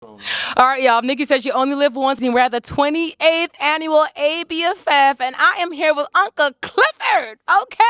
All right, y'all. Nikki says you only live once, and we're at the 28th annual ABFF, and I am here with Uncle Clifford. Okay.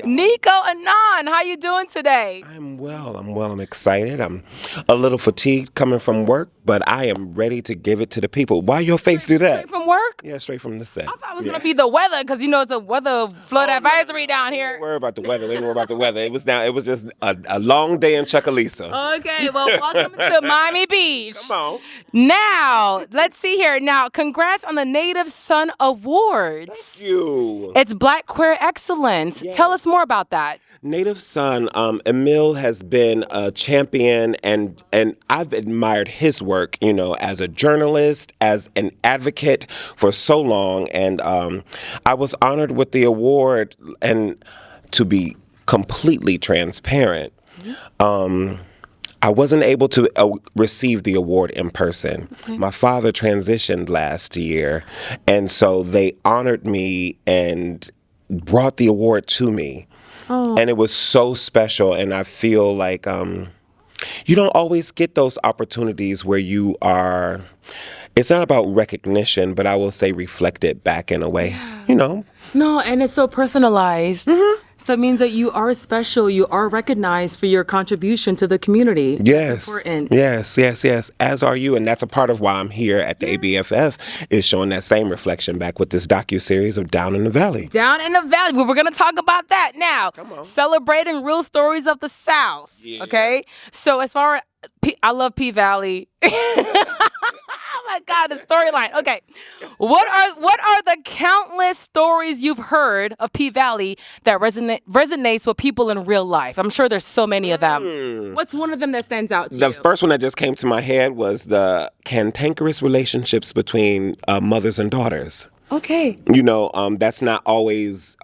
Nicco Annan, how you doing today? I'm well. I'm well. I'm excited. I'm a little fatigued coming from work, but I am ready to give it to the people. Why your face do that? Straight from work? Yeah, straight from the set. I thought it was gonna be the weather because it's a weather flood advisory down here. Don't worry about the weather. Don't worry about the weather. It was down. It was just a long day in Chuckalissa. Okay, well, welcome to Miami Beach. Come on. Now, let's see here. Now, congrats on the Native Son Awards. Thank you. It's Black Queer Excellence. Yes. Tell us more about that. Native Son, Emil has been a champion, and I've admired his work, as a journalist, as an advocate for so long, and I was honored with the award, and to be completely transparent, I wasn't able to receive the award in person. Okay. My father transitioned last year, and so they honored me and brought the award to me. Oh. And it was so special, and I feel like you don't always get those opportunities where you are, it's not about recognition, but I will say reflected back in a way, No, and it's so personalized. Mm-hmm. So it means that you are special, you are recognized for your contribution to the community. Yes. That's important. Yes. As are you, and that's a part of why I'm here at the ABFF, is showing that same reflection back with this docuseries of Down in the Valley. Down in the Valley. Well, we're going to talk about that now. Come on. Celebrating real stories of the South. Yeah. Okay? So as far as, I love P Valley. Oh my God, the storyline. Okay. What are the countless stories you've heard of P Valley that resonates with people in real life? I'm sure there's so many of them. What's one of them that stands out to you? The first one that just came to my head was the cantankerous relationships between mothers and daughters. Okay. That's not always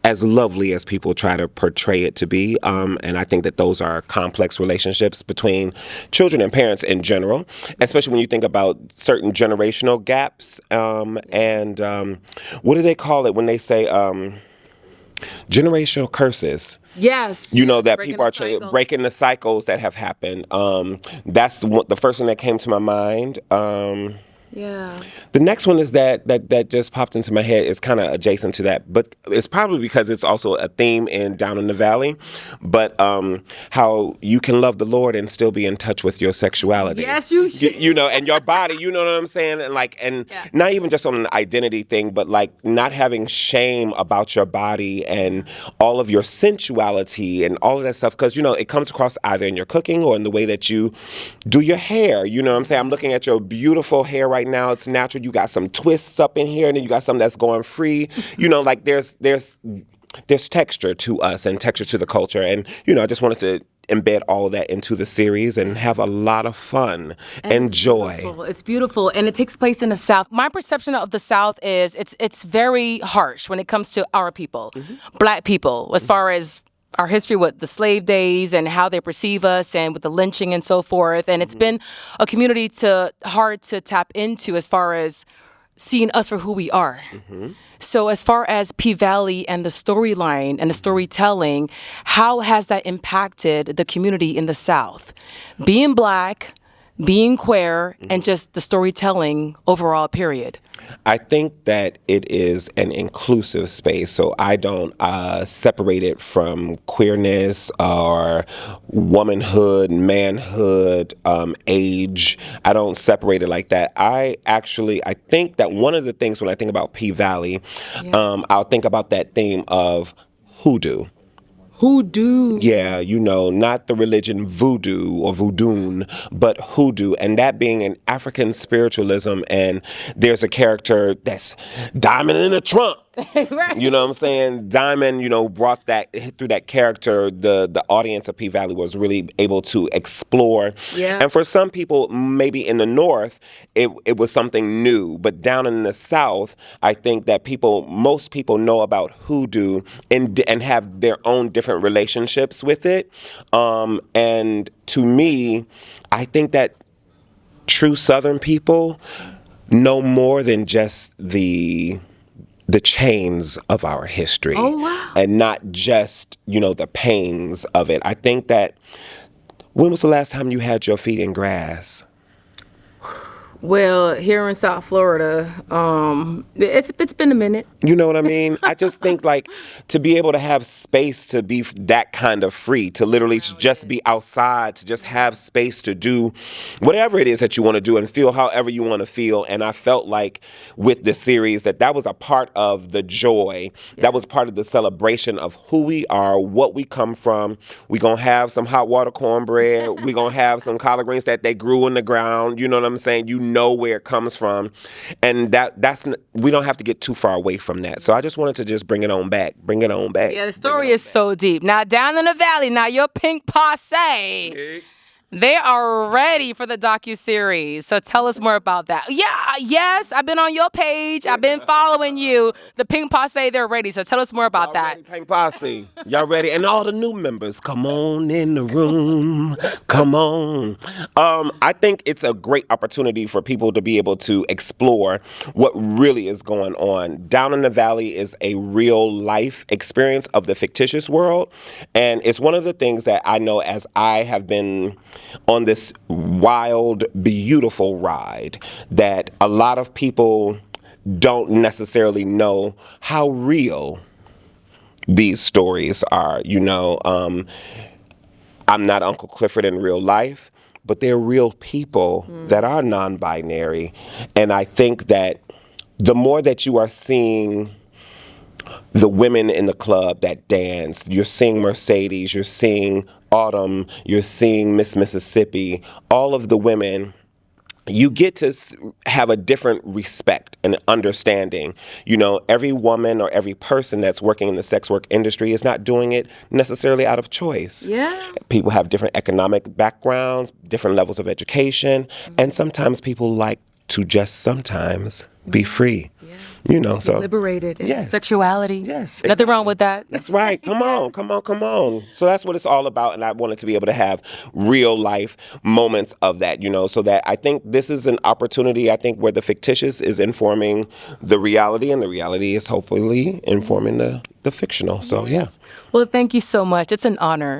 as lovely as people try to portray it to be. And I think that those are complex relationships between children and parents in general, especially when you think about certain generational gaps. And what do they call it when they say generational curses? Yes. That people are breaking the cycles that have happened. That's the first thing that came to my mind. Yeah. The next one is that just popped into my head. It's kind of adjacent to that, but it's probably because it's also a theme in Down in the Valley. But how you can love the Lord and still be in touch with your sexuality. Yes, you should. And your body. You know what I'm saying? And not even just on an identity thing, but like not having shame about your body and all of your sensuality and all of that stuff. Because it comes across either in your cooking or in the way that you do your hair. You know what I'm saying? I'm looking at your beautiful hair right now. It's natural. You got some twists up in here, and then you got some that's going free. Like there's texture to us and texture to the culture. And I just wanted to embed all of that into the series and have a lot of fun and joy. It's beautiful, and it takes place in the South. My perception of the South is it's very harsh when it comes to our people, Black people, as far as our history with the slave days and how they perceive us and with the lynching and so forth. And it's been a community hard to tap into as far as seeing us for who we are. So as far as P Valley and the storyline and the storytelling, how has that impacted the community in the South? Being Black, being queer, and just the storytelling overall, period. I think that it is an inclusive space, so I don't separate it from queerness or womanhood, manhood, age. I don't separate it like that. I think that one of the things when I think about P Valley, I'll think about that theme of hoodoo. Hoodoo. Yeah, not the religion voodoo or voodoo, but hoodoo, and that being an African spiritualism, and there's a character that's diamond in the trunk. Right. You know what I'm saying? Diamond, brought that through that character. The audience of P Valley was really able to explore. Yeah. And for some people, maybe in the North, it was something new. But down in the South, I think that most people know about hoodoo and have their own different relationships with it. And to me, I think that true Southern people know more than just the chains of our history. Oh, wow. And not just, the pains of it. I think that, when was the last time you had your feet in grass? Well, here in South Florida, it's been a minute. You know what I mean? I just think to be able to have space to be that kind of free, to literally just be outside, to just have space to do whatever it is that you want to do and feel however you want to feel. And I felt like with the series that was a part of the joy. Yeah. That was part of the celebration of who we are, what we come from. We're going to have some hot water cornbread. We're going to have some collard greens that they grew in the ground. You know what I'm saying? You know where it comes from, and that's we don't have to get too far away from that. So I just wanted to just bring it on back. Yeah, the story is so deep. Now down in the valley, now your pink posse, they are ready for the docuseries. So tell us more about that. Yeah, yes, I've been on your page. I've been following you. The pink posse, they're ready. So tell us more about that. Ready, pink posse, y'all ready? And all the new members, come on in the room. Come on. I think it's a great opportunity for people to be able to explore what really is going on. Down in the Valley is a real life experience of the fictitious world. And it's one of the things that I know as I have been on this wild, beautiful ride that a lot of people don't necessarily know how real these stories are. I'm not Uncle Clifford in real life, but they're real people that are non-binary. And I think that the more that you are seeing the women in the club that dance, you're seeing Mercedes, you're seeing Autumn, you're seeing Miss Mississippi, all of the women, you get to have a different respect and understanding. Every woman or every person that's working in the sex work industry is not doing it necessarily out of choice. Yeah. People have different economic backgrounds, different levels of education, and sometimes people like to just sometimes be free. Yeah. So liberated. Yes. Sexuality. Yes. Nothing wrong with that. That's right. Come on. So that's what it's all about. And I wanted to be able to have real life moments of that, so that I think this is an opportunity, I think, where the fictitious is informing the reality and the reality is hopefully informing the fictional. So, yeah. Well, thank you so much. It's an honor.